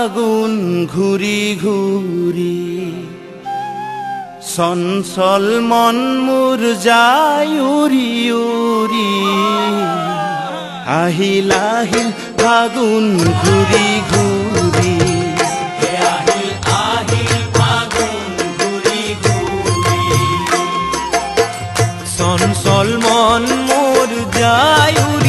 ফাগুন ঘূৰি ঘূৰি চঞ্চল মন মোৰ যায় উৰি উৰি আহিল আহিল ফাগুন ঘূৰি ঘূৰি চঞ্চল মন মোৰ যায়